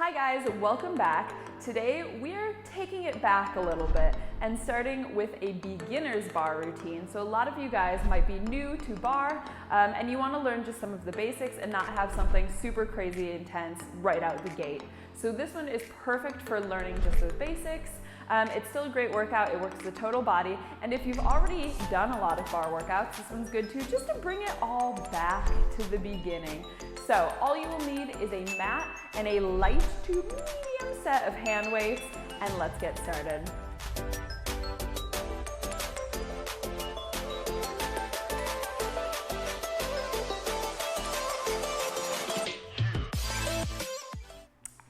Hi guys, welcome back. Today we're taking it back a little bit and starting with a beginner's bar routine. So a lot of you guys might be new to bar and you want to learn just some of the basics and not have something super crazy intense right out the gate. So this one is perfect for learning just the basics. It's still a great workout, it works the total body, and if you've already done a lot of bar workouts, this one's good too, just to bring it all back to the beginning. So all you will need is a mat and a light to medium set of hand weights, and let's get started.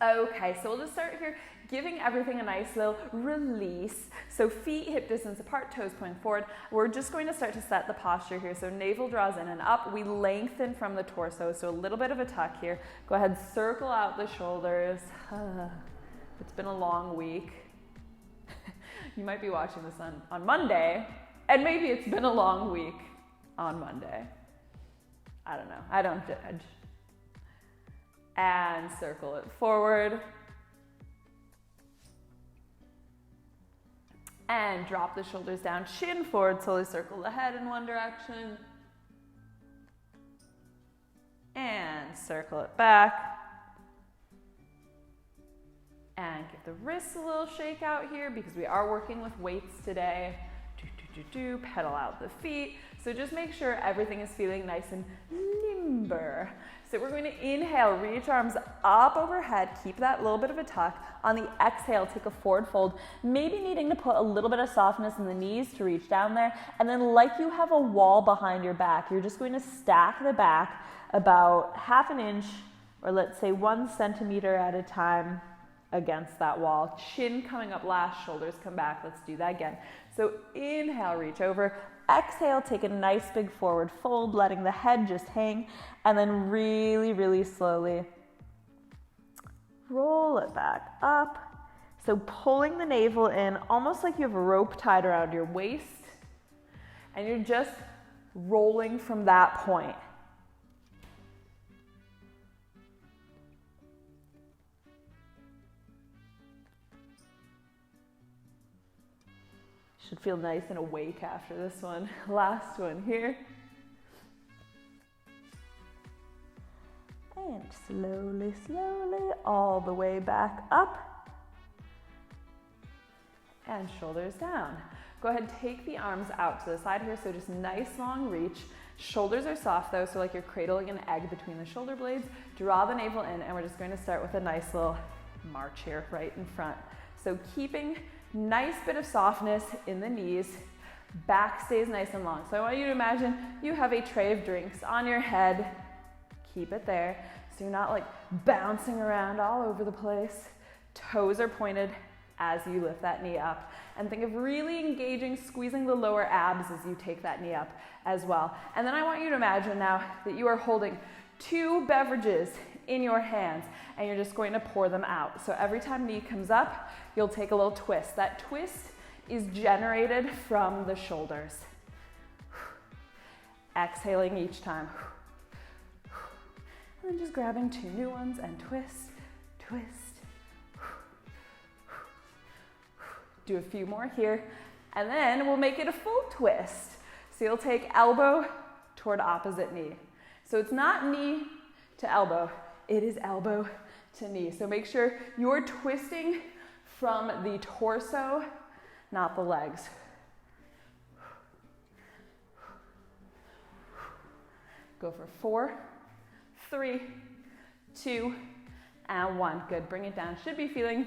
Okay, so we'll just start here, giving everything a nice little release. So feet hip distance apart, toes pointing forward. We're just going to start to set the posture here. So navel draws in and up. We lengthen from the torso, so a little bit of a tuck here. Go ahead, circle out the shoulders. It's been a long week. You might be watching this on Monday, and maybe it's been a long week on Monday. I don't know, I don't judge. And circle it forward. And drop the shoulders down, chin forward, slowly circle the head in one direction. And circle it back. And give the wrists a little shake out here because we are working with weights today. Pedal out the feet. So just make sure everything is feeling nice and limber. So we're going to inhale, reach arms up overhead, keep that little bit of a tuck. On the exhale, take a forward fold, maybe needing to put a little bit of softness in the knees to reach down there. And then like you have a wall behind your back, you're just going to stack the back about ½ an inch, or let's say 1 centimeter at a time against that wall. Chin coming up last, shoulders come back. Let's do that again. So inhale, reach over. Exhale, take a nice big forward fold, letting the head just hang, and then really, really slowly roll it back up. So pulling the navel in, almost like you have a rope tied around your waist, and you're just rolling from that point. Should feel nice and awake after this one. Last one here. And slowly, slowly, all the way back up. And shoulders down. Go ahead, take the arms out to the side here, so just nice long reach. Shoulders are soft though, so like you're cradling an egg between the shoulder blades. Draw the navel in, and we're just going to start with a nice little march here, right in front. So keeping nice bit of softness in the knees, back stays nice and long. So I want you to imagine you have a tray of drinks on your head. Keep it there so you're not like bouncing around all over the place. Toes are pointed as you lift that knee up. And think of really engaging, squeezing the lower abs as you take that knee up as well. And then I want you to imagine now that you are holding 2 beverages in your hands, and you're just going to pour them out. So every time knee comes up, you'll take a little twist. That twist is generated from the shoulders. Exhaling each time. And then just grabbing 2 new ones and twist, twist. Do a few more here, and then we'll make it a full twist. So you'll take elbow toward opposite knee. So it's not knee to elbow, it is elbow to knee. So make sure you're twisting from the torso, not the legs. Go for 4, 3, 2, and 1. Good, bring it down. Should be feeling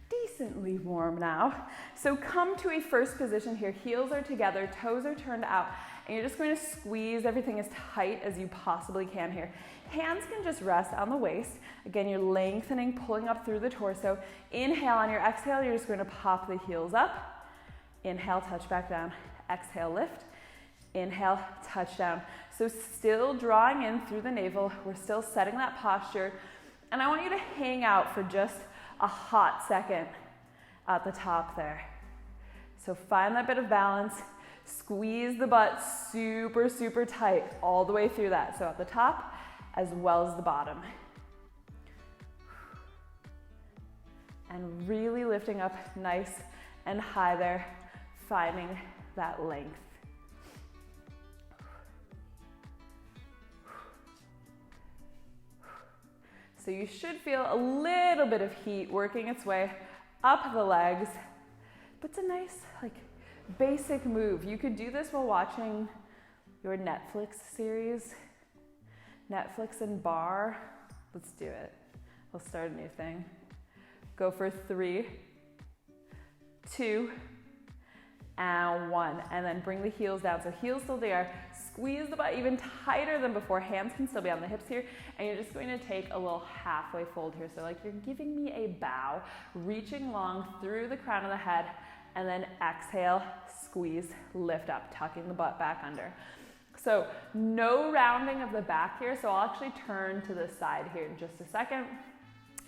decently warm now. So come to a first position here. Heels are together, toes are turned out, and you're just going to squeeze everything as tight as you possibly can here. Hands can just rest on the waist. Again, you're lengthening, pulling up through the torso. Inhale, on your exhale, you're just going to pop the heels up. Inhale, touch back down. Exhale, lift. Inhale, touch down. So still drawing in through the navel. We're still setting that posture. And I want you to hang out for just a hot second at the top there. So find that bit of balance. Squeeze the butt super, super tight all the way through that. So at the top as well as the bottom. and really lifting up nice and high there, finding that length. So you should feel a little bit of heat working its way up the legs, but it's a nice, like, basic move. You could do this while watching your Netflix series, Netflix and Barre. Let's do it. We'll start a new thing. Go for 3, 2, and 1, and then bring the heels down. So heels still there. Squeeze the butt even tighter than before. Hands can still be on the hips here, and you're just going to take a little halfway fold here. So like you're giving me a bow, reaching long through the crown of the head, and then exhale, squeeze, lift up, tucking the butt back under. So no rounding of the back here. So I'll actually turn to the side here in just a second,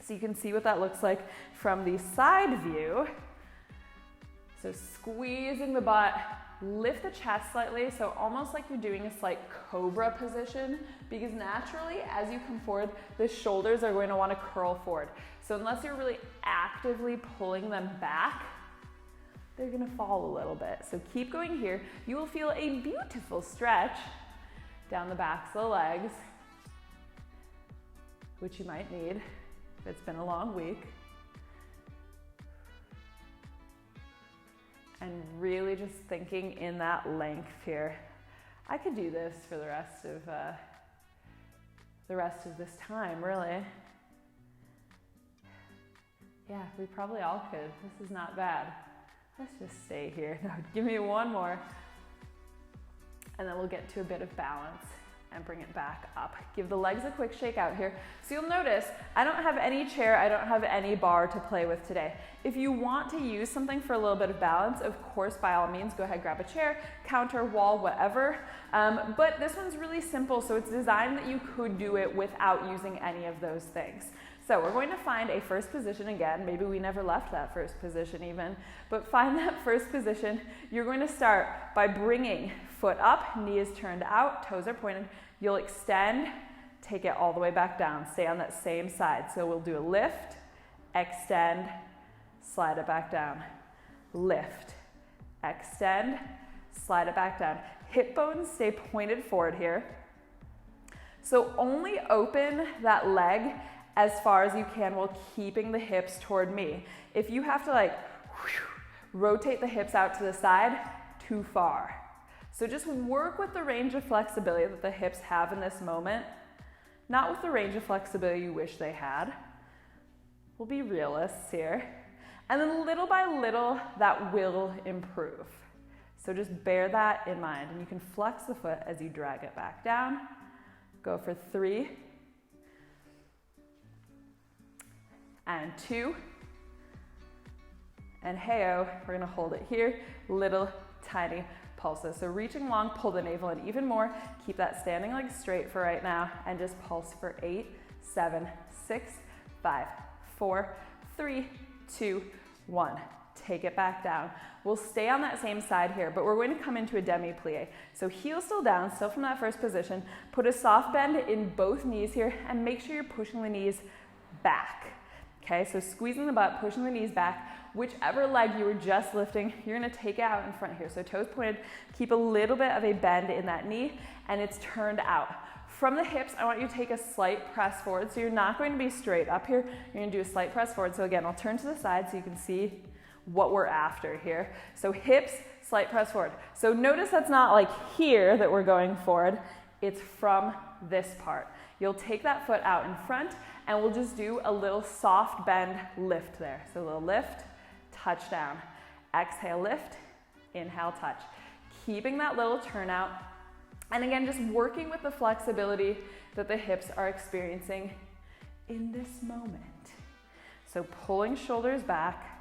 so you can see what that looks like from the side view. So squeezing the butt, lift the chest slightly, so almost like you're doing a slight cobra position, because naturally as you come forward, the shoulders are going to want to curl forward. So unless you're really actively pulling them back, they're going to fall a little bit. So keep going here. You will feel a beautiful stretch down the backs of the legs, which you might need if it's been a long week. And really just thinking in that length here. I could do this for the rest of this time, really. Yeah, we probably all could. This is not bad. Let's just stay here. No, give me one more. And then we'll get to a bit of balance and bring it back up. Give the legs a quick shake out here. So you'll notice I don't have any chair, I don't have any bar to play with today. If you want to use something for a little bit of balance, of course, by all means, go ahead, grab a chair, counter, wall, whatever. But this one's really simple, so it's designed that you could do it without using any of those things. So we're going to find a first position again. Maybe we never left that first position even, but find that first position. You're going to start by bringing foot up, knee is turned out, toes are pointed. You'll extend, take it all the way back down. Stay on that same side. So we'll do a lift, extend, slide it back down. Lift, extend, slide it back down. Hip bones stay pointed forward here. So only open that leg as far as you can while keeping the hips toward me. If you have to like rotate the hips out to the side, too far. So just work with the range of flexibility that the hips have in this moment, not with the range of flexibility you wish they had. We'll be realists here. And then little by little, that will improve. So just bear that in mind. And you can flex the foot as you drag it back down. Go for 3, and 2, and hey-oh, we're gonna hold it here, little tiny pulses. So reaching long, pull the navel in even more, keep that standing leg straight for right now, and just pulse for 8, 7, 6, 5, 4, 3, 2, 1. Take it back down. We'll stay on that same side here, but we're going to come into a demi-plie. So heels still down, still from that first position. Put a soft bend in both knees here, and make sure you're pushing the knees back. Okay, so squeezing the butt, pushing the knees back. Whichever leg you were just lifting, you're gonna take it out in front here. So toes pointed, keep a little bit of a bend in that knee, and it's turned out. From the hips, I want you to take a slight press forward. So you're not going to be straight up here. You're gonna do a slight press forward. So again, I'll turn to the side so you can see what we're after here. So hips, slight press forward. So notice that's not like here that we're going forward. It's from this part. You'll take that foot out in front, and we'll just do a little soft bend lift there. So a little lift, touch down. Exhale, lift, inhale, touch. Keeping that little turnout. And again, just working with the flexibility that the hips are experiencing in this moment. So pulling shoulders back,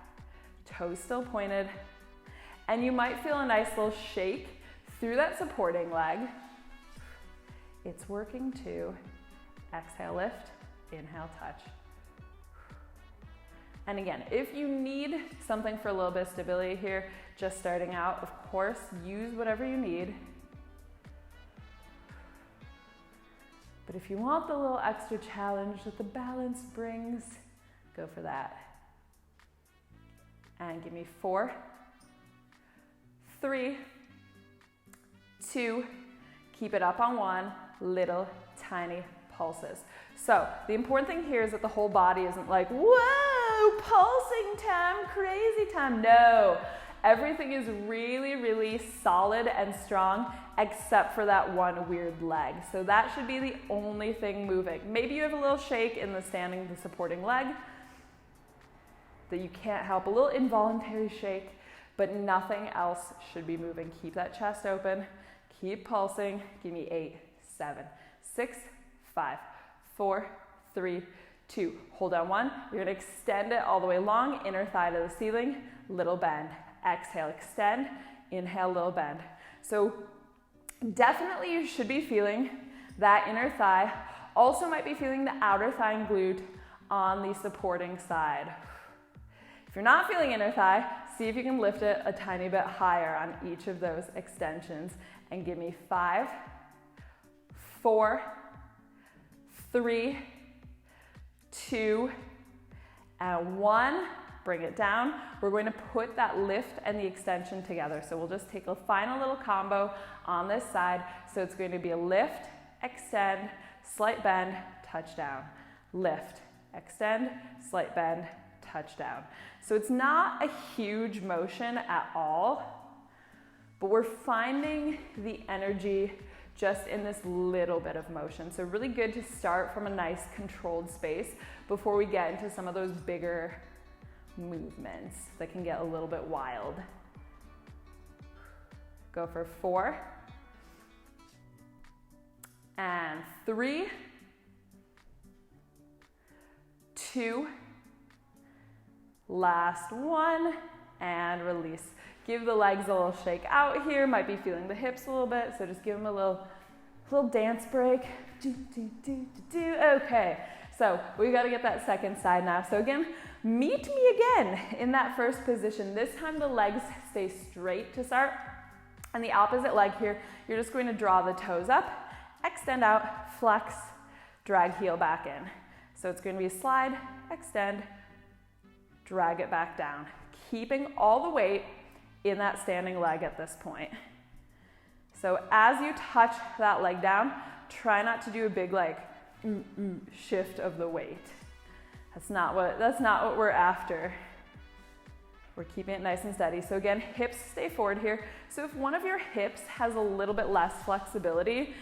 toes still pointed, and you might feel a nice little shake through that supporting leg. It's working too. Exhale, lift, inhale, touch. And again, if you need something for a little bit of stability here, just starting out, of course, use whatever you need. But if you want the little extra challenge that the balance brings, go for that. And give me 4, 3, 2, keep it up on 1, little tiny pulses. So the important thing here is that the whole body isn't like, whoa, pulsing time, crazy time. No, everything is really, really solid and strong except for that one weird leg. So that should be the only thing moving. Maybe you have a little shake in the standing, the supporting leg that you can't help, a little involuntary shake, but nothing else should be moving. Keep that chest open, keep pulsing. Give me 8, 7, 6, 5, 4, 3, 2. Hold on 1. You're gonna extend it all the way long, inner thigh to the ceiling, little bend. Exhale, extend, inhale, little bend. So definitely you should be feeling that inner thigh. Also might be feeling the outer thigh and glute on the supporting side. If you're not feeling inner thigh, see if you can lift it a tiny bit higher on each of those extensions. And give me 5, 4, 3, 2, and 1. Bring it down. We're going to put that lift and the extension together. So we'll just take a final little combo on this side. So it's going to be a lift, extend, slight bend, touchdown. Lift, extend, slight bend, touchdown. So it's not a huge motion at all, but we're finding the energy just in this little bit of motion. So really good to start from a nice controlled space before we get into some of those bigger movements that can get a little bit wild. Go for 4 and 3, 2, last 1, and release. Give the legs a little shake out here. Might be feeling the hips a little bit, so just give them a little dance break. Okay, so we got to get that second side now. So again, meet me again in that first position. This time the legs stay straight to start. And the opposite leg here, you're just going to draw the toes up, extend out, flex, drag heel back in. So it's going to be slide, extend, drag it back down, keeping all the weight in that standing leg at this point. So as you touch that leg down, try not to do a big like shift of the weight. That's not what we're after. We're keeping it nice and steady. So again, hips stay forward here. So if one of your hips has a little bit less flexibility,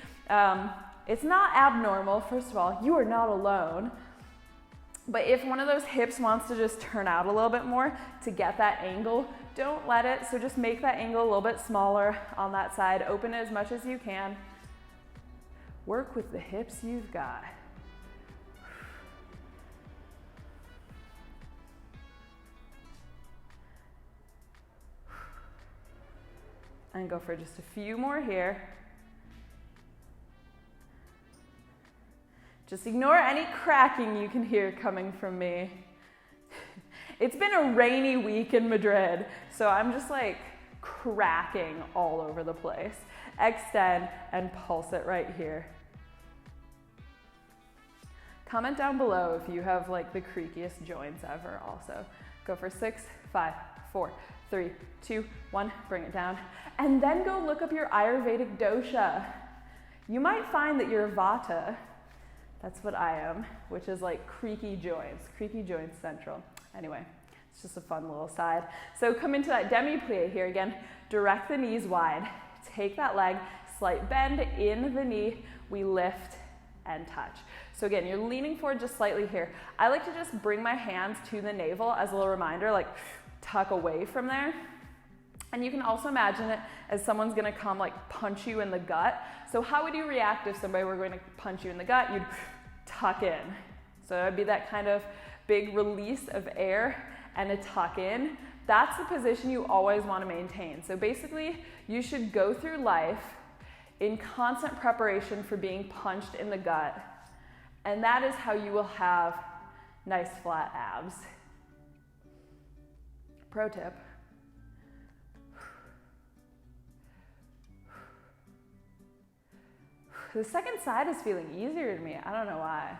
it's not abnormal. First of all, you are not alone. But if one of those hips wants to just turn out a little bit more to get that angle, don't let it. So just make that angle a little bit smaller on that side. Open it as much as you can. Work with the hips you've got. And go for just a few more here. Just ignore any cracking you can hear coming from me. It's been a rainy week in Madrid, so I'm just like cracking all over the place. Extend and pulse it right here. Comment down below if you have like the creakiest joints ever also. Go for 6, 5, 4, 3, 2, 1, bring it down. And then go look up your Ayurvedic dosha. You might find that you're Vata. That's what I am, which is like creaky joints central. Anyway, it's just a fun little side. So come into that demi-plie here again. Direct the knees wide. Take that leg, slight bend in the knee. We lift and touch. So again, you're leaning forward just slightly here. I like to just bring my hands to the navel as a little reminder, like tuck away from there. And you can also imagine it as someone's gonna come like punch you in the gut. So how would you react if somebody were going to punch you in the gut? You'd tuck in. So it would be that kind of big release of air and a tuck in. That's the position you always want to maintain. So basically, you should go through life in constant preparation for being punched in the gut. And that is how you will have nice flat abs. Pro tip. The second side is feeling easier to me. I don't know why.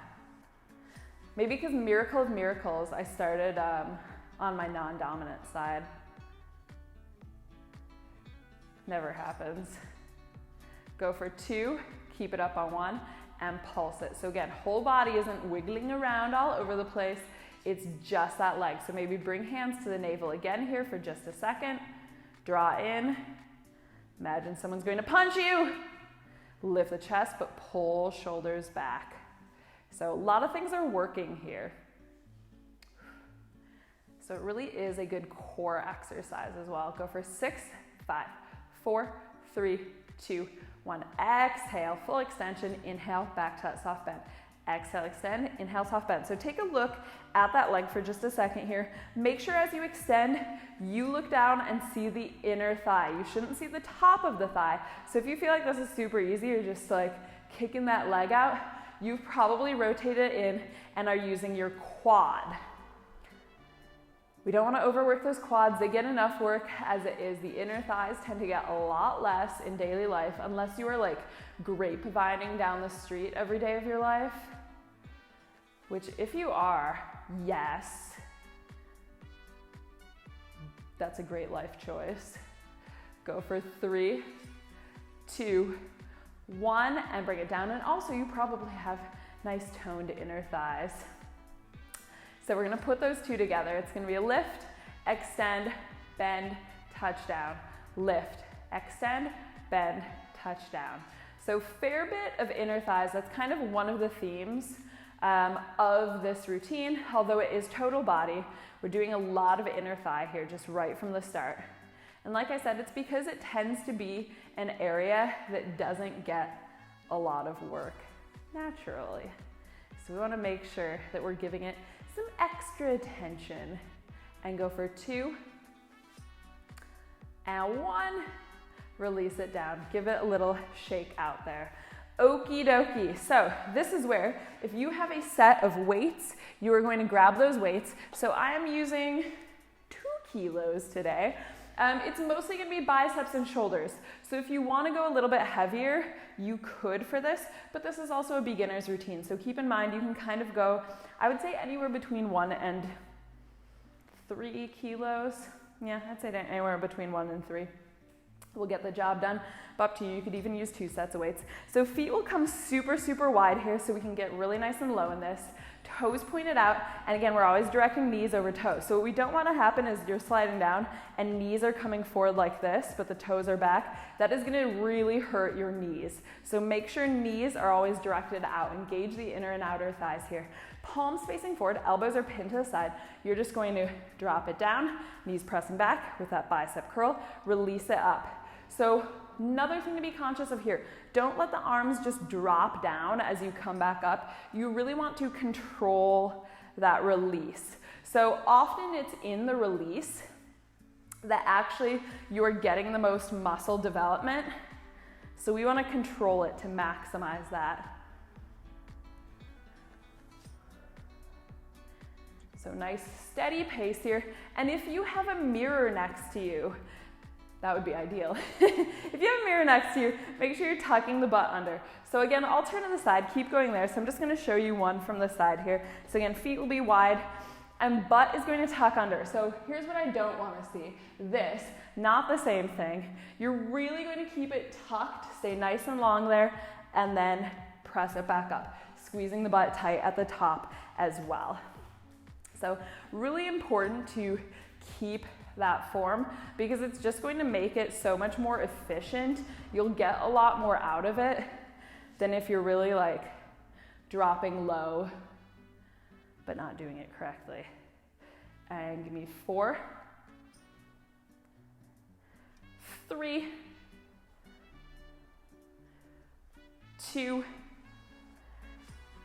Maybe because Miracle of Miracles, I started on my non-dominant side. Never happens. Go for 2, keep it up on 1, and pulse it. So again, whole body isn't wiggling around all over the place, it's just that leg. So maybe bring hands to the navel again here for just a second. Draw in. Imagine someone's going to punch you. Lift the chest, but pull shoulders back. So a lot of things are working here. So it really is a good core exercise as well. Go for 6, 5, 4, 3, 2, 1. Exhale, full extension. Inhale, back to that soft bend. Exhale, extend. Inhale, soft bend. So take a look at that leg for just a second here. Make sure as you extend, you look down and see the inner thigh. You shouldn't see the top of the thigh. So if you feel like this is super easy, you're just like kicking that leg out, you've probably rotated in and are using your quad. We don't want to overwork those quads. They get enough work as it is. The inner thighs tend to get a lot less in daily life unless you are like grapevining down the street every day of your life, which if you are, yes, that's a great life choice. Go for 3, 2, 1, and bring it down. And also you probably have nice toned inner thighs. So we're gonna put those two together. It's gonna be a lift, extend, bend, touchdown. Lift, extend, bend, touchdown. So fair bit of inner thighs. That's kind of one of the themes of this routine. Although it is total body, we're doing a lot of inner thigh here just right from the start. And like I said, it's because it tends to be an area that doesn't get a lot of work naturally. So we wanna make sure that we're giving it some extra attention. And go for 2 and 1. Release it down. Give it a little shake out there. Okie dokie. So this is where, if you have a set of weights, you are going to grab those weights. So I am using 2 kilos today. It's mostly gonna be biceps and shoulders. So if you wanna go a little bit heavier, you could for this, but this is also a beginner's routine. So keep in mind, you can kind of go, I would say anywhere between 1 and 3 kilos. Yeah, I'd say anywhere between 1 and 3. We'll get the job done, but up to you. You could even use 2 sets of weights. So feet will come super, super wide here so we can get really nice and low in this. Toes pointed out, and again, we're always directing knees over toes. So what we don't want to happen is you're sliding down and knees are coming forward like this, but the toes are back. That is going to really hurt your knees. So make sure knees are always directed out. Engage the inner and outer thighs here. Palms facing forward, elbows are pinned to the side. You're just going to drop it down, knees pressing back with that bicep curl, release it up. So another thing to be conscious of here, don't let the arms just drop down as you come back up. You really want to control that release. So often it's in the release that actually you're getting the most muscle development. So we want to control it to maximize that. So nice steady pace here. And if you have a mirror next to you, that would be ideal. If you have a mirror next to you, make sure you're tucking the butt under. So again, I'll turn to the side, keep going there. So I'm just gonna show you one from the side here. So again, feet will be wide and butt is going to tuck under. So here's what I don't wanna see. This, not the same thing. You're really going to keep it tucked, stay nice and long there, and then press it back up. Squeezing the butt tight at the top as well. So really important to keep that form because it's just going to make it so much more efficient. You'll get a lot more out of it than if you're really like dropping low but not doing it correctly. And give me 4, 3, 2,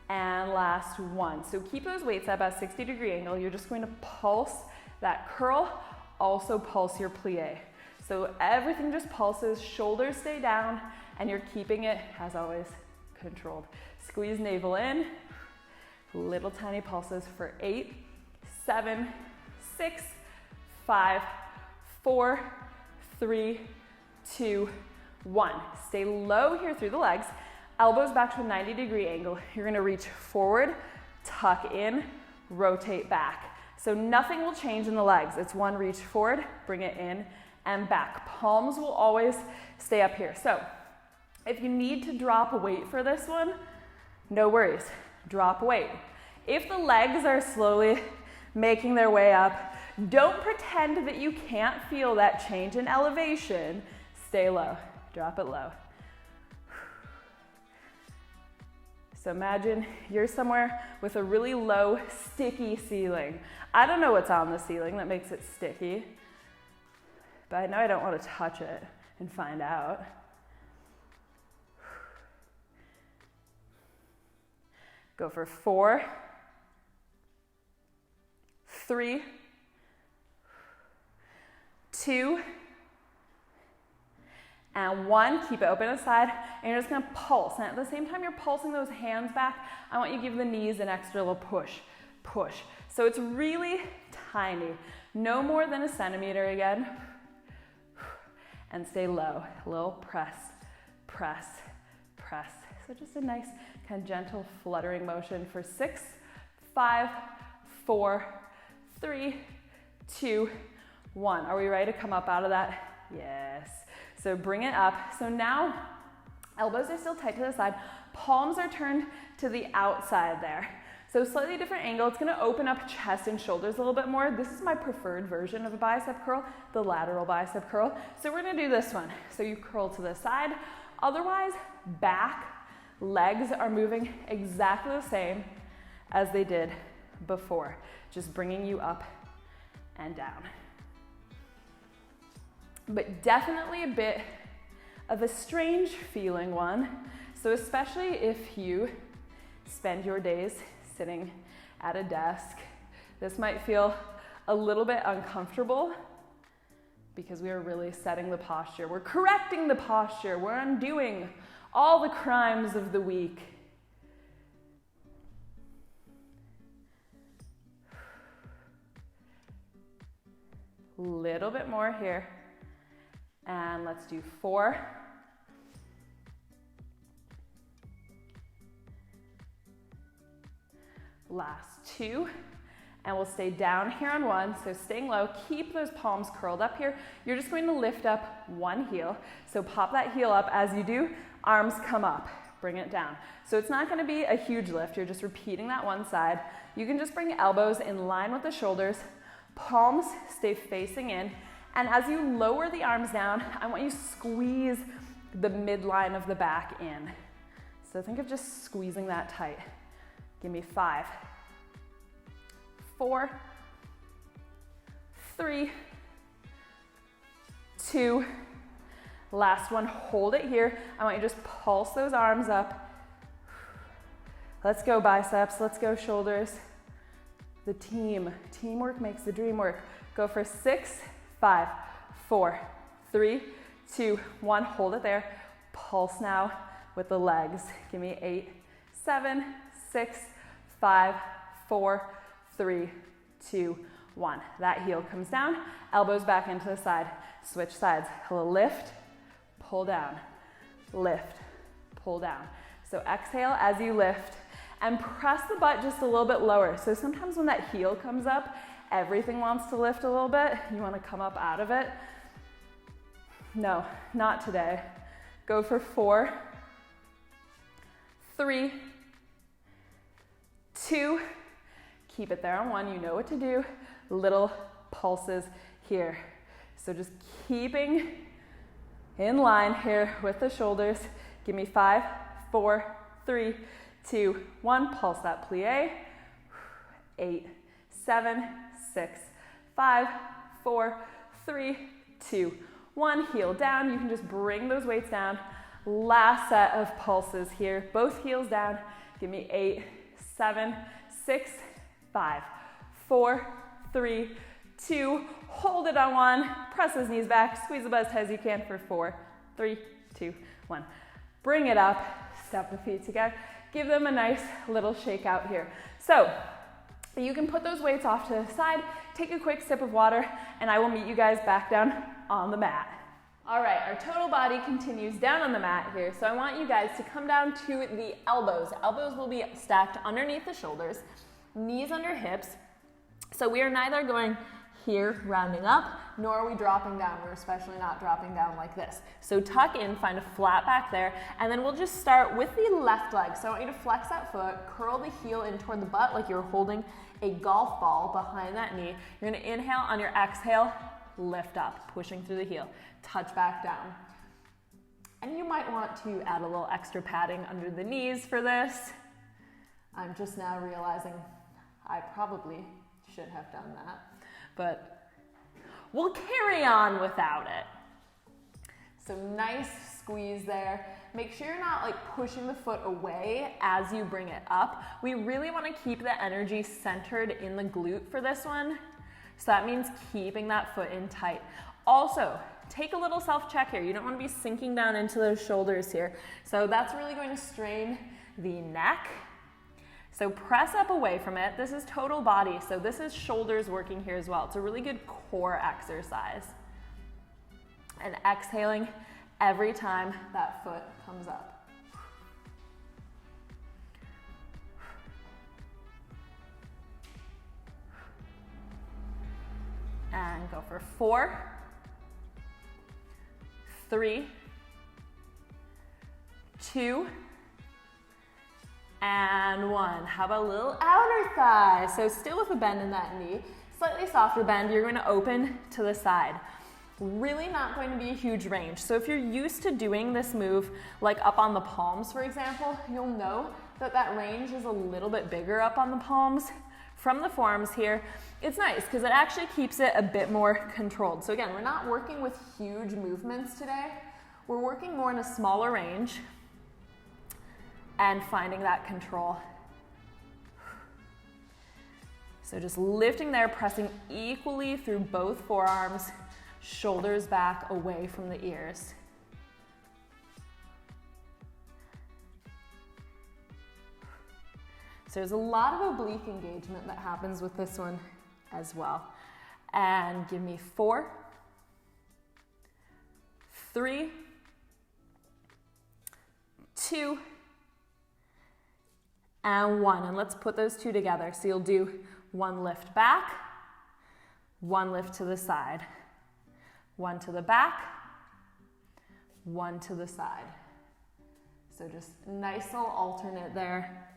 and last 1. So keep those weights at about 60-degree angle. You're just going to pulse that curl, also pulse your plie. So everything just pulses, shoulders stay down, and you're keeping it, as always, controlled. Squeeze navel in, little tiny pulses for 8, 7, 6, 5, 4, 3, 2, 1. Stay low here through the legs. Elbows back to a 90-degree angle. You're gonna reach forward, tuck in, rotate back. So nothing will change in the legs. It's one reach forward, bring it in and back. Palms will always stay up here. So if you need to drop a weight for this one, no worries, drop a weight. If the legs are slowly making their way up, don't pretend that you can't feel that change in elevation. Stay low, drop it low. So imagine you're somewhere with a really low, sticky ceiling. I don't know what's on the ceiling that makes it sticky, but I know I don't want to touch it and find out. Go for 4, 3, 2, and 1. Keep it open aside, and you're just gonna pulse. And at the same time you're pulsing those hands back, I want you to give the knees an extra little push, push. So it's really tiny, no more than a centimeter again. And stay low, a little press, press, press. So just a nice kind of gentle fluttering motion for 6, 5, 4, 3, 2, 1. Are we ready to come up out of that? Yes. So bring it up. So now elbows are still tight to the side. Palms are turned to the outside there. So slightly different angle. It's going to open up chest and shoulders a little bit more. This is my preferred version of a bicep curl, the lateral bicep curl. So we're going to do this one. So you curl to the side. Otherwise, back, legs are moving exactly the same as they did before. Just bringing you up and down. But definitely a bit of a strange feeling one. So especially if you spend your days sitting at a desk, this might feel a little bit uncomfortable because we are really setting the posture. We're correcting the posture. We're undoing all the crimes of the week. Little bit more here. And let's do 4. Last 2. And we'll stay down here on 1. So staying low, keep those palms curled up here. You're just going to lift up one heel. So pop that heel up. As you do, arms come up. Bring it down. So it's not going to be a huge lift. You're just repeating that one side. You can just bring elbows in line with the shoulders. Palms stay facing in. And as you lower the arms down, I want you to squeeze the midline of the back in. So think of just squeezing that tight. Give me 5, 4, 3, 2, last one, hold it here. I want you to just pulse those arms up. Let's go biceps, let's go shoulders. The teamwork makes the dream work. Go for 6, 5, 4, 3, 2, 1, hold it there. Pulse now with the legs. Give me 8, 7, 6, 5, 4, 3, 2, 1. That heel comes down, elbows back into the side. Switch sides. A little lift, pull down, lift, pull down. So exhale as you lift and press the butt just a little bit lower. So sometimes when that heel comes up, everything wants to lift a little bit. You want to come up out of it. No, not today. Go for 4, 3, 2, keep it there on 1. You know what to do. Little pulses here. So just keeping in line here with the shoulders. Give me 5, 4, 3, 2, 1. Pulse that plie. 8, 7, 6, 5, 4, 3, 2, 1. Heel down. You can just bring those weights down. Last set of pulses here. Both heels down. Give me 8, 7, 6, 5, 4, 3, 2. Hold it on 1. Press those knees back. Squeeze the butt as tight as you can for 4, 3, 2, 1. Bring it up. Step the feet together. Give them a nice little shake out here. So you can put those weights off to the side, take a quick sip of water, and I will meet you guys back down on the mat. All right, our total body continues down on the mat here. So I want you guys to come down to the elbows. Elbows will be stacked underneath the shoulders, knees under hips. So we are neither going here, rounding up, nor are we dropping down. We're especially not dropping down like this. So tuck in, find a flat back there, and then we'll just start with the left leg. So I want you to flex that foot, curl the heel in toward the butt like you're holding a golf ball behind that knee. You're gonna inhale, on your exhale, lift up, pushing through the heel, touch back down. And you might want to add a little extra padding under the knees for this. I'm just now realizing I probably should have done that, but we'll carry on without it. So nice squeeze there. Make sure you're not like pushing the foot away as you bring it up. We really want to keep the energy centered in the glute for this one. So that means keeping that foot in tight. Also, take a little self-check here. You don't want to be sinking down into those shoulders here. So that's really going to strain the neck. So press up away from it. This is total body, so this is shoulders working here as well. It's a really good core exercise. And exhaling every time that foot comes up. And go for 4, 3, 2, and 1. How about a little outer thigh? So still with a bend in that knee, slightly softer bend, you're going to open to the side. Really not going to be a huge range. So if you're used to doing this move, like up on the palms, for example, you'll know that that range is a little bit bigger up on the palms. From the forearms here, it's nice because it actually keeps it a bit more controlled. So again, we're not working with huge movements today. We're working more in a smaller range and finding that control. So just lifting there, pressing equally through both forearms, shoulders back away from the ears. So there's a lot of oblique engagement that happens with this one as well. And give me 4, 3, 2, and 1. And let's put those two together. So you'll do 1 lift back, 1 lift to the side, 1 to the back, 1 to the side. So just nice little alternate there.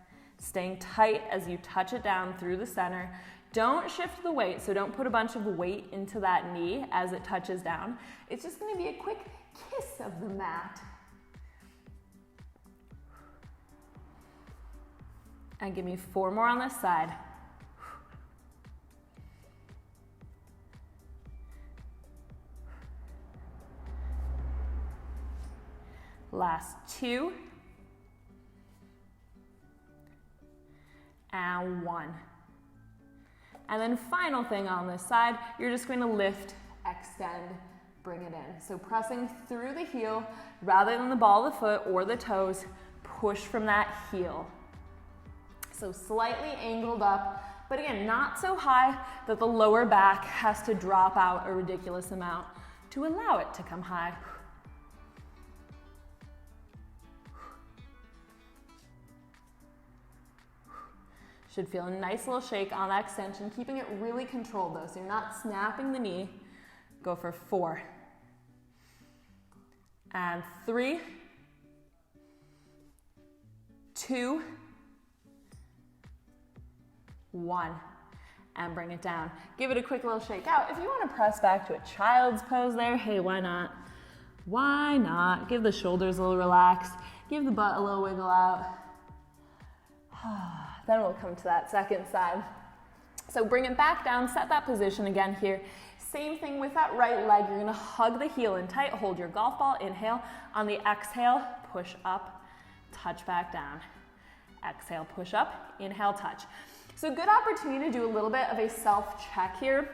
Staying tight as you touch it down through the center. Don't shift the weight, so don't put a bunch of weight into that knee as it touches down. It's just going to be a quick kiss of the mat. And give me 4 more on this side. Last 2. And 1. And then final thing on this side, you're just going to lift, extend, bring it in. So pressing through the heel rather than the ball of the foot or the toes, push from that heel. So slightly angled up, but again, not so high that the lower back has to drop out a ridiculous amount to allow it to come high. Should feel a nice little shake on that extension, keeping it really controlled though, so you're not snapping the knee. Go for 4. And 3, 2, 1. And bring it down. Give it a quick little shake out. If you want to press back to a child's pose there, hey, why not? Why not? Give the shoulders a little relaxed. Give the butt a little wiggle out. Then we'll come to that second side. So bring it back down, set that position again here. Same thing with that right leg. You're gonna hug the heel in tight, hold your golf ball, inhale. On the exhale, push up, touch back down. Exhale, push up, inhale, touch. So good opportunity to do a little bit of a self-check here.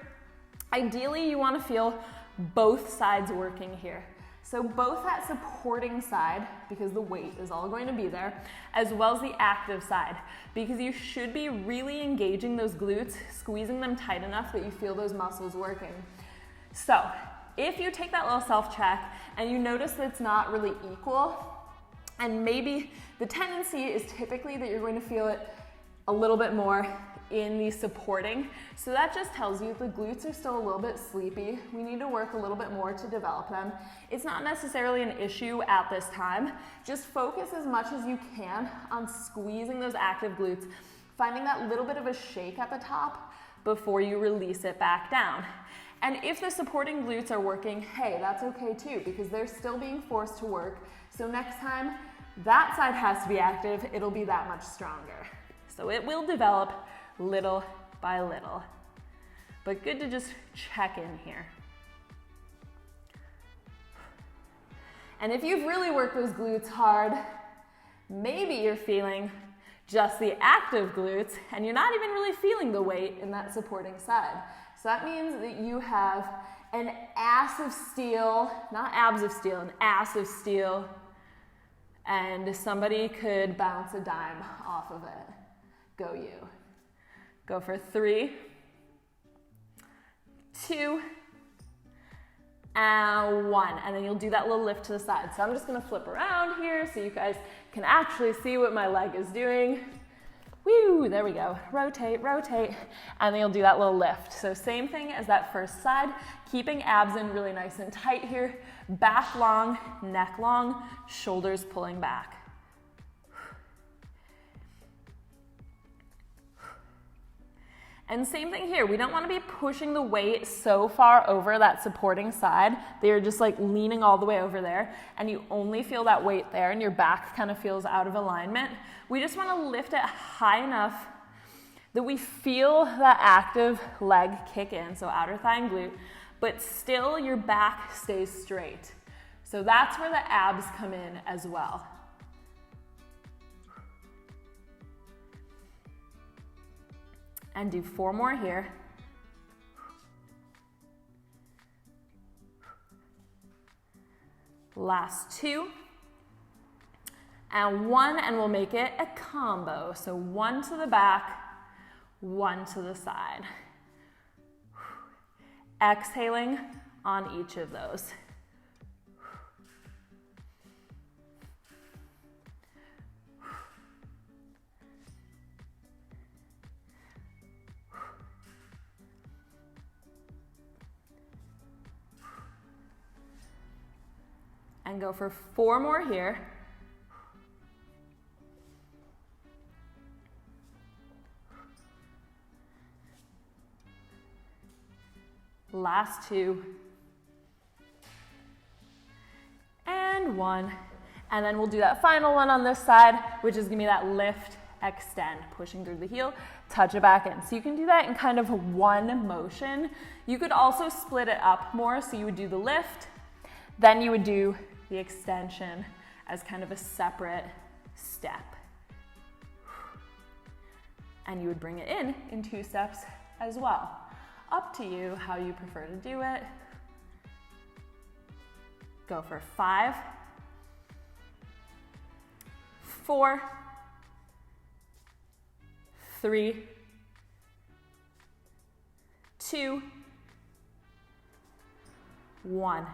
Ideally, you wanna feel both sides working here. So both that supporting side, because the weight is all going to be there, as well as the active side, because you should be really engaging those glutes, squeezing them tight enough that you feel those muscles working. So if you take that little self-check and you notice that it's not really equal, and maybe the tendency is typically that you're going to feel it a little bit more in the supporting. So that just tells you the glutes are still a little bit sleepy. We need to work a little bit more to develop them. It's not necessarily an issue at this time. Just focus as much as you can on squeezing those active glutes, finding that little bit of a shake at the top before you release it back down. And if the supporting glutes are working, hey, that's okay too, because they're still being forced to work. So next time that side has to be active, it'll be that much stronger. So it will develop little by little. But good to just check in here. And if you've really worked those glutes hard, maybe you're feeling just the active glutes and you're not even really feeling the weight in that supporting side. So that means that you have an ass of steel, not abs of steel, an ass of steel, and somebody could bounce a dime off of it. Go you. Go for 3, 2, and 1. And then you'll do that little lift to the side. So I'm just gonna flip around here so you guys can actually see what my leg is doing. Woo, there we go. Rotate, rotate, and then you'll do that little lift. So same thing as that first side, keeping abs in really nice and tight here. Back long, neck long, shoulders pulling back. And same thing here, we don't want to be pushing the weight so far over that supporting side that you're just like leaning all the way over there and you only feel that weight there and your back kind of feels out of alignment. We just want to lift it high enough that we feel that active leg kick in, so outer thigh and glute, but still your back stays straight. So that's where the abs come in as well. And do 4 more here. Last 2. And 1, and we'll make it a combo. So 1 to the back, 1 to the side. Exhaling on each of those. And go for 4 more here. Last 2. And 1. And then we'll do that final one on this side, which is gonna be that lift, extend, pushing through the heel, touch it back in. So you can do that in kind of one motion. You could also split it up more, so you would do the lift, then you would do the extension as kind of a separate step. And you would bring it in 2 steps as well. Up to you how you prefer to do it. Go for 5, 4, 3, 2, 1.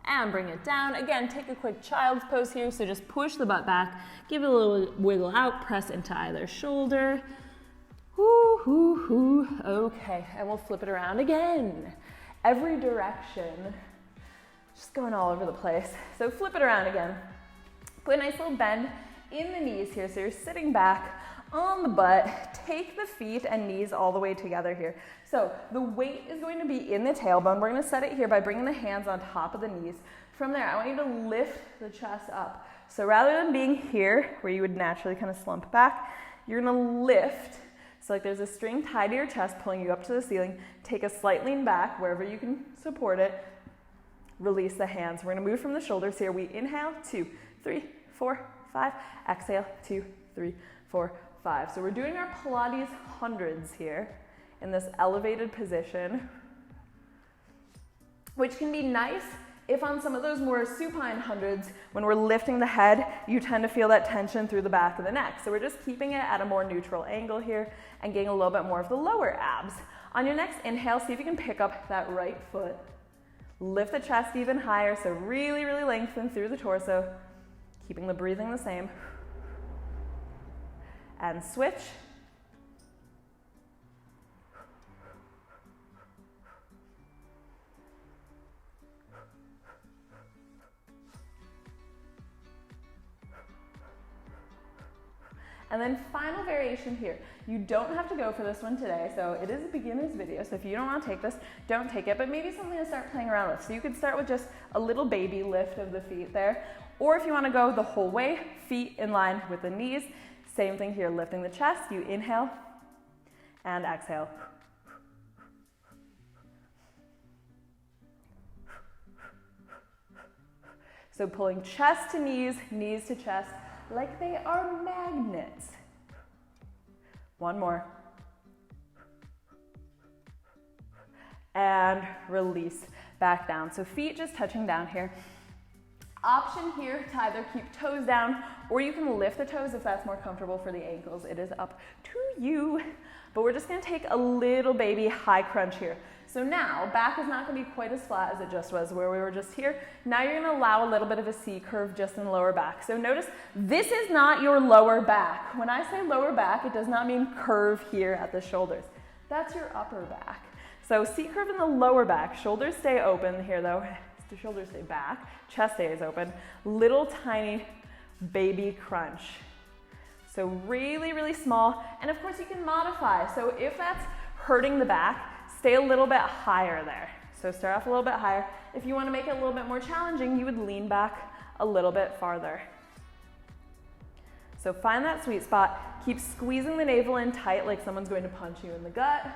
And bring it down. Again, take a quick child's pose here. So just push the butt back, give it a little wiggle out, press into either shoulder. Whoo, hoo, hoo. Okay, and we'll flip it around again. Every direction. Just going all over the place. So flip it around again. Put a nice little bend in the knees here. So you're sitting back on the butt. Take the feet and knees all the way together here. So the weight is going to be in the tailbone. We're going to set it here by bringing the hands on top of the knees. From there, I want you to lift the chest up. So rather than being here, where you would naturally kind of slump back, you're going to lift. So like there's a string tied to your chest pulling you up to the ceiling. Take a slight lean back wherever you can support it. Release the hands. We're going to move from the shoulders here. We inhale, 2, 3, 4, 5. Exhale, 2, 3, 4, 5. So we're doing our Pilates hundreds here in this elevated position, which can be nice if on some of those more supine hundreds, when we're lifting the head, you tend to feel that tension through the back of the neck. So we're just keeping it at a more neutral angle here and getting a little bit more of the lower abs. On your next inhale, see if you can pick up that right foot. Lift the chest even higher, so really, really lengthen through the torso, keeping the breathing the same. And switch. And then final variation here. You don't have to go for this one today, so it is a beginner's video, so if you don't want to take this, don't take it, but maybe something to start playing around with. So you could start with just a little baby lift of the feet there, or if you want to go the whole way, feet in line with the knees. Same thing here, lifting the chest. You inhale and exhale. So pulling chest to knees, knees to chest, like they are magnets. One more. And release back down. So feet just touching down here. Option here to either keep toes down, or you can lift the toes if that's more comfortable for the ankles. It is up to you. But we're just gonna take a little baby high crunch here. So now, back is not gonna be quite as flat as it just was where we were just here. Now you're gonna allow a little bit of a C curve just in the lower back. So notice, this is not your lower back. When I say lower back, it does not mean curve here at the shoulders. That's your upper back. So C curve in the lower back, shoulders stay open here though. The shoulders stay back, chest stays open. Little tiny baby crunch. So really, really small. And of course you can modify. So if that's hurting the back, stay a little bit higher there. So start off a little bit higher. If you want to make it a little bit more challenging, you would lean back a little bit farther. So find that sweet spot. Keep squeezing the navel in tight like someone's going to punch you in the gut.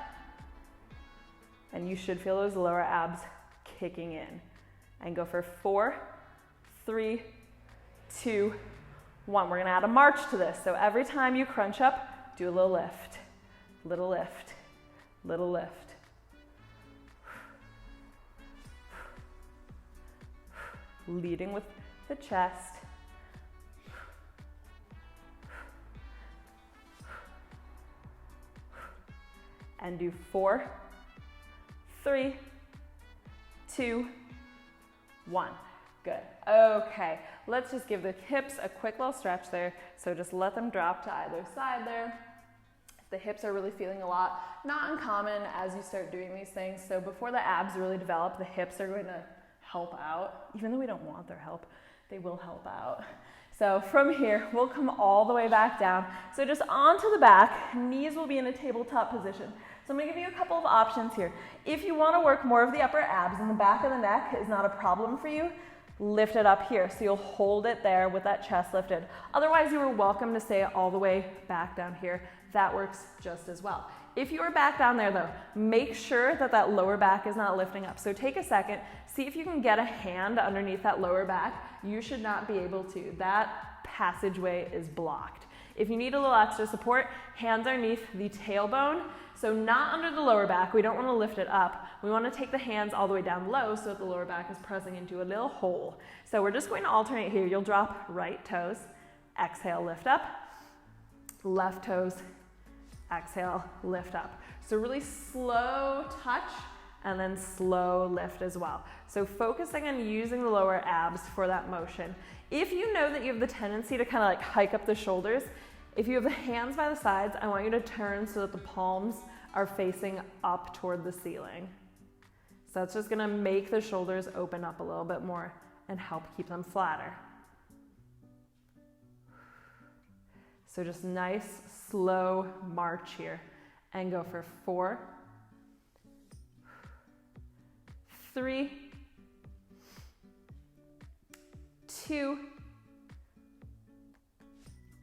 And you should feel those lower abs kicking in. And go for 4, 3, 2, 1. We're gonna add a march to this. So every time you crunch up, do a little lift, little lift, little lift. Leading with the chest. And do 4, 3, 2, 1. Good. Okay, let's just give the hips a quick little stretch there. So just let them drop to either side there. If the hips are really feeling a lot, not uncommon as you start doing these things. So before the abs really develop, the hips are going to help out. Even though we don't want their help, they will help out. So from here, we'll come all the way back down. So just onto the back, knees will be in a tabletop position. So I'm gonna give you a couple of options here. If you wanna work more of the upper abs and the back of the neck is not a problem for you, lift it up here. So you'll hold it there with that chest lifted. Otherwise, you are welcome to stay all the way back down here. That works just as well. If you are back down there though, make sure that that lower back is not lifting up. So take a second, see if you can get a hand underneath that lower back. You should not be able to. That passageway is blocked. If you need a little extra support, hands underneath the tailbone. So not under the lower back, we don't want to lift it up. We want to take the hands all the way down low so that the lower back is pressing into a little hole. So we're just going to alternate here. You'll drop right toes, exhale, lift up, left toes, exhale, lift up. So really slow touch and then slow lift as well. So focusing on using the lower abs for that motion. If you know that you have the tendency to kind of like hike up the shoulders, if you have the hands by the sides, I want you to turn so that the palms are facing up toward the ceiling. So that's just gonna make the shoulders open up a little bit more and help keep them flatter. So just nice, slow march here. And go for 4, 3, 2,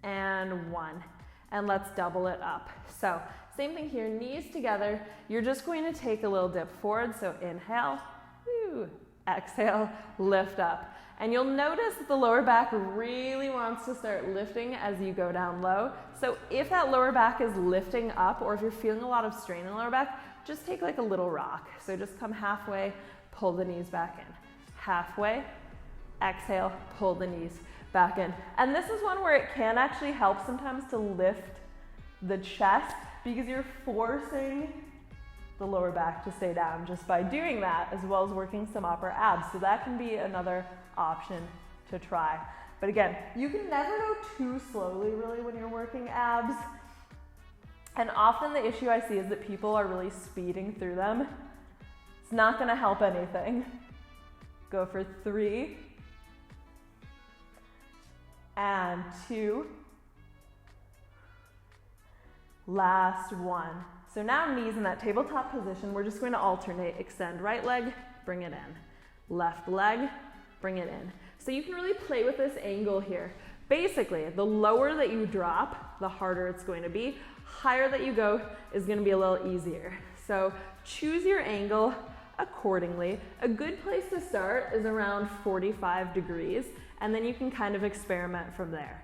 and 1. And let's double it up. So same thing here, knees together. You're just going to take a little dip forward. So inhale, woo, exhale, lift up. And you'll notice that the lower back really wants to start lifting as you go down low. So if that lower back is lifting up, or if you're feeling a lot of strain in the lower back, just take like a little rock. So just come halfway, pull the knees back in. Halfway, exhale, pull the knees back in. And this is one where it can actually help sometimes to lift the chest because you're forcing the lower back to stay down just by doing that, as well as working some upper abs. So that can be another option to try. But again, you can never go too slowly really when you're working abs. And often the issue I see is that people are really speeding through them. It's not gonna help anything. Go for 3, and 2, Last one. So now knees in that tabletop position, we're just going to alternate. Extend right leg, bring it in. Left leg, bring it in. So you can really play with this angle here. Basically, the lower that you drop, the harder it's going to be. Higher that you go is going to be a little easier. So choose your angle accordingly. A good place to start is around 45 degrees, and then you can kind of experiment from there.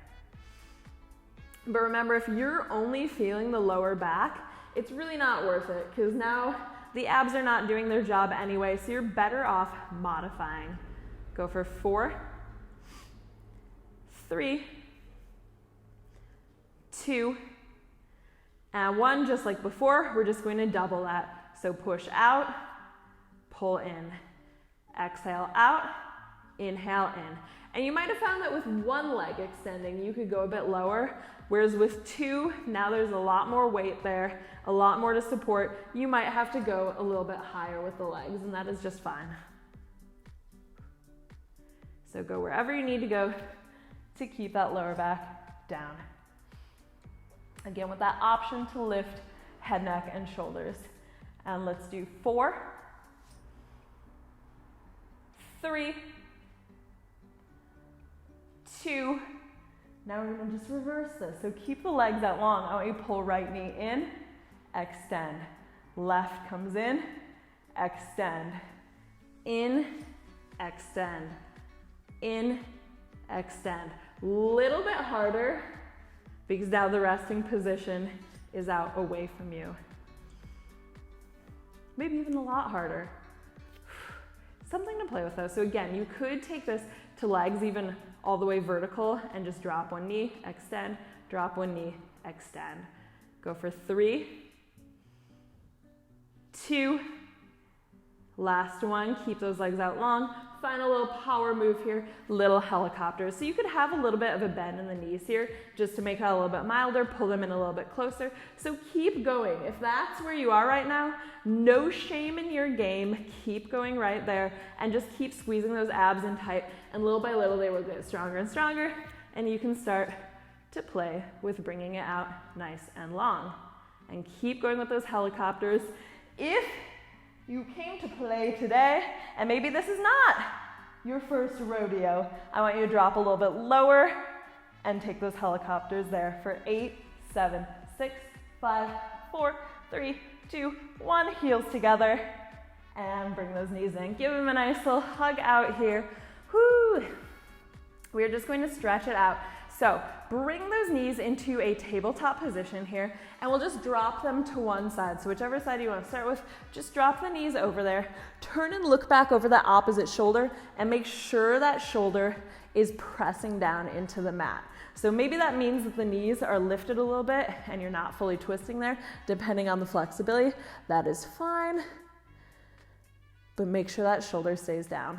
But remember, if you're only feeling the lower back, it's really not worth it, because now the abs are not doing their job anyway, so you're better off modifying. Go for 4, 3, 2, and 1. Just like before, we're just going to double that. So push out, pull in, exhale out, inhale in. And you might have found that with one leg extending, you could go a bit lower, whereas with 2, now there's a lot more weight there, a lot more to support. You might have to go a little bit higher with the legs, and that is just fine. So go wherever you need to go to keep that lower back down. Again, with that option to lift head, neck, and shoulders. And let's do 4, 3, 2. Now we're going to just reverse this. So keep the legs out long. I want you to pull right knee in, extend. Left comes in, extend. In, extend. In, extend. Little bit harder because now the resting position is out away from you. Maybe even a lot harder. Something to play with though. So again, you could take this to legs even all the way vertical and just drop one knee, extend, drop one knee, extend. Go for 3, 2, last one. Keep those legs out long. Final little power move here, little helicopter. So you could have a little bit of a bend in the knees here just to make it a little bit milder, pull them in a little bit closer. So keep going. If that's where you are right now, no shame in your game. Keep going right there and just keep squeezing those abs in tight, and little by little they will get stronger and stronger, and you can start to play with bringing it out nice and long. And keep going with those helicopters. If you came to play today, and maybe this is not your first rodeo, I want you to drop a little bit lower and take those helicopters there for 8, 7, 6, 5, 4, 3, 2, 1. Heels together, and bring those knees in. Give them a nice little hug out here. Whoo! We're just going to stretch it out. So bring those knees into a tabletop position here, and we'll just drop them to one side. So whichever side you want to start with, just drop the knees over there. Turn and look back over that opposite shoulder, and make sure that shoulder is pressing down into the mat. So maybe that means that the knees are lifted a little bit and you're not fully twisting there, depending on the flexibility. That is fine, but make sure that shoulder stays down.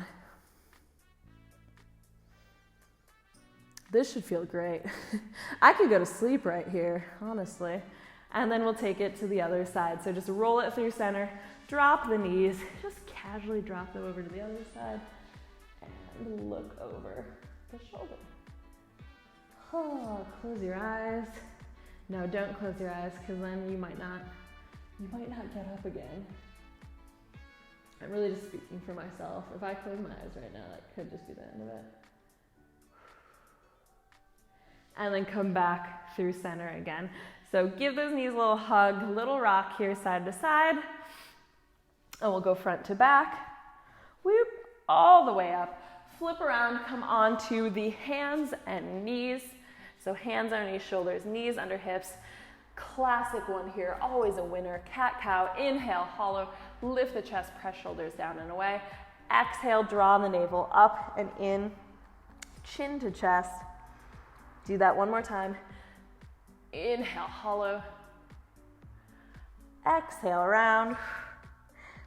This should feel great. I could go to sleep right here, honestly. And then we'll take it to the other side. So just roll it through center, drop the knees, just casually drop them over to the other side, and look over the shoulder. Oh, close your eyes. No, don't close your eyes, because then you might not get up again. I'm really just speaking for myself. If I close my eyes right now, that could just be the end of it. And then come back through center again. So give those knees a little hug, little rock here side to side. And we'll go front to back. Whoop, all the way up. Flip around, come onto the hands and knees. So hands underneath shoulders, knees under hips. Classic one here, always a winner. Cat-cow, inhale, hollow, lift the chest, press shoulders down and away. Exhale, draw the navel up and in, chin to chest. Do that one more time. Inhale, hollow. Exhale, around.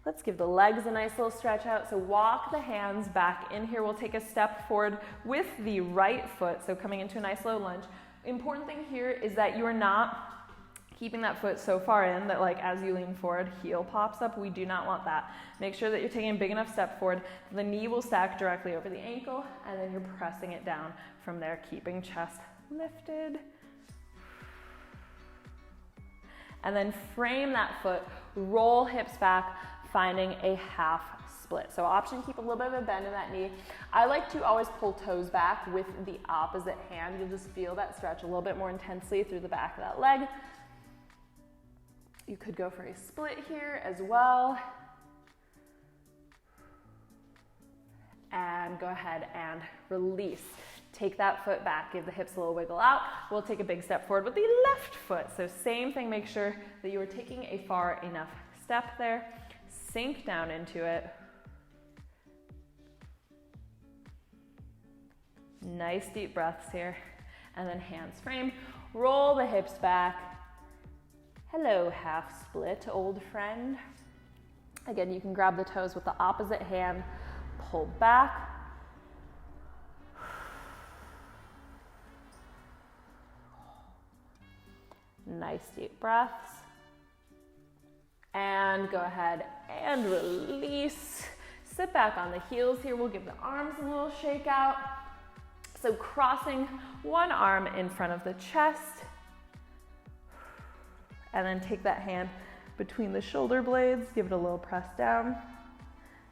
Let's give the legs a nice little stretch out. So walk the hands back in here. We'll take a step forward with the right foot. So coming into a nice low lunge. Important thing here is that you are not keeping that foot so far in that, like, as you lean forward, heel pops up. We do not want that. Make sure that you're taking a big enough step forward. The knee will stack directly over the ankle, and then you're pressing it down from there, keeping chest lifted. And then frame that foot, roll hips back, finding a half split. So option, keep a little bit of a bend in that knee. I like to always pull toes back with the opposite hand. You'll just feel that stretch a little bit more intensely through the back of that leg. You could go for a split here as well. And go ahead and release. Take that foot back, give the hips a little wiggle out. We'll take a big step forward with the left foot. So same thing, make sure that you are taking a far enough step there. Sink down into it. Nice deep breaths here. And then hands frame. Roll the hips back. Hello, half split, old friend. Again, you can grab the toes with the opposite hand. Pull back. Nice deep breaths. And go ahead and release. Sit back on the heels here. We'll give the arms a little shake out. So crossing one arm in front of the chest. And then take that hand between the shoulder blades. Give it a little press down.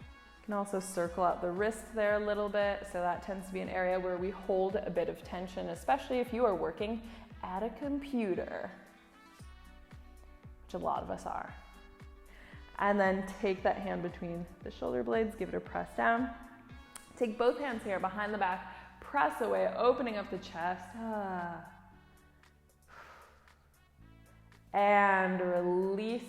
You can also circle out the wrist there a little bit. So that tends to be an area where we hold a bit of tension, especially if you are working at a computer, which a lot of us are. And then take that hand between the shoulder blades, give it a press down. Take both hands here behind the back, press away, opening up the chest. And release.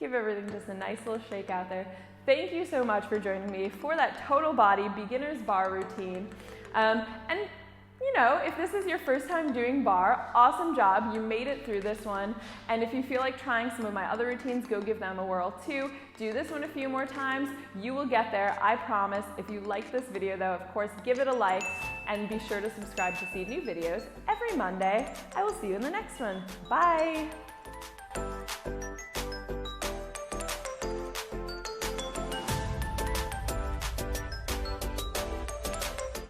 Give everything just a nice little shake out there. Thank you so much for joining me for that total body beginner's bar routine. And you know, if this is your first time doing bar, awesome job, you made it through this one. And if you feel like trying some of my other routines, go give them a whirl too. Do this one a few more times, you will get there, I promise. If you like this video though, of course, give it a like and be sure to subscribe to see new videos every Monday. I will see you in the next one. Bye.